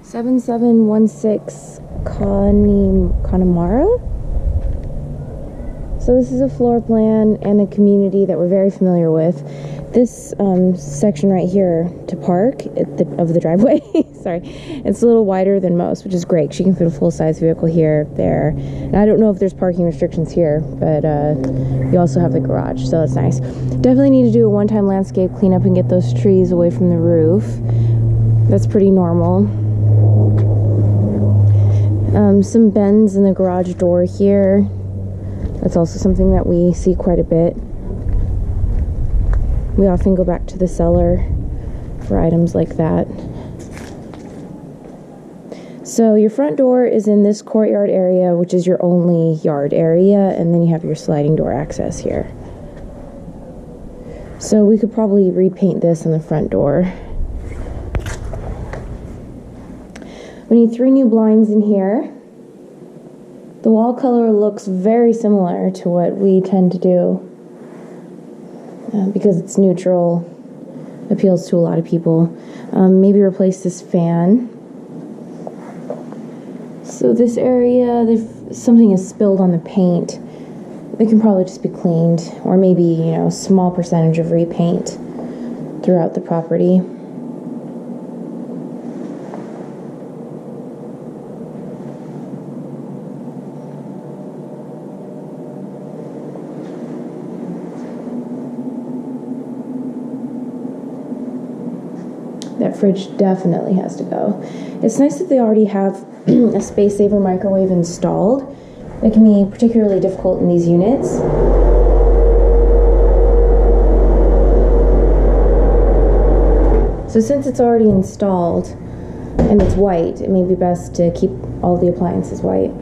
7716 Connemara. So this is a floor plan and a community that we're very familiar with. This section right here to park of the driveway, sorry, it's a little wider than most, which is great. She can fit a full-size vehicle here, there. And I don't know if there's parking restrictions here, but you also have the garage, so that's nice. Definitely need to do a one-time landscape cleanup and get those trees away from the roof. That's pretty normal. Some bends in the garage door here. That's also something that we see quite a bit. We often go back to the cellar for items like that. So your front door is in this courtyard area, which is your only yard area, and then you have your sliding door access here. So we could probably repaint this on the front door. We need 3 new blinds in here. The wall color looks very similar to what we tend to do because it's neutral, appeals to a lot of people. Maybe replace this fan. So this area, something is spilled on the paint. It can probably just be cleaned, or maybe, you know, a small percentage of repaint throughout the property. That fridge definitely has to go. It's nice that they already have a space saver microwave installed. It can be particularly difficult in these units. So since it's already installed and it's white, it may be best to keep all the appliances white.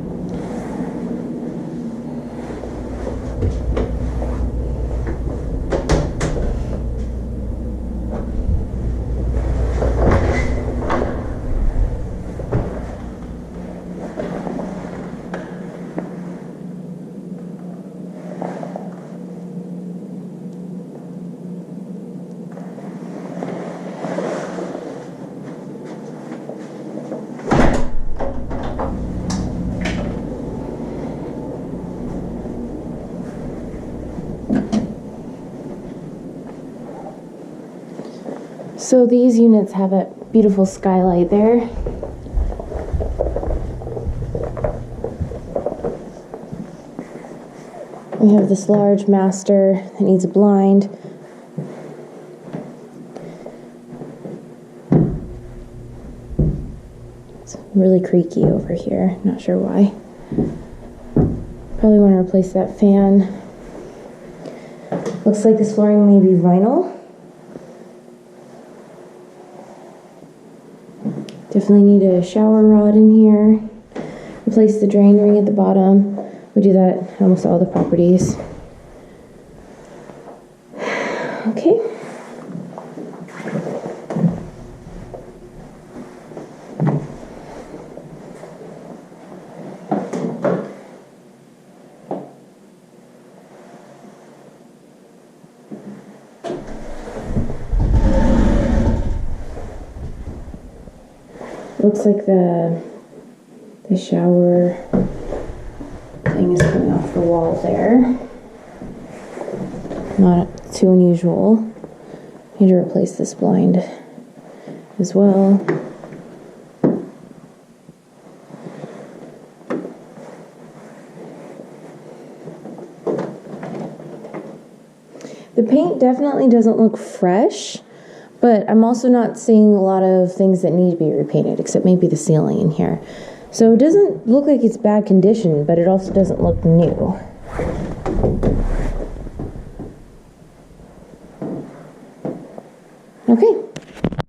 So these units have a beautiful skylight there. We have this large master that needs a blind. It's really creaky over here, not sure why. Probably want to replace that fan. Looks like this flooring may be vinyl. Definitely need a shower rod in here. Replace the drain ring at the bottom. We do that at almost all the properties. Okay. Looks like the shower thing is coming off the wall there. Not too unusual. Need to replace this blind as well. The paint definitely doesn't look fresh. But I'm also not seeing a lot of things that need to be repainted, except maybe the ceiling in here. So it doesn't look like it's bad condition, but it also doesn't look new. Okay.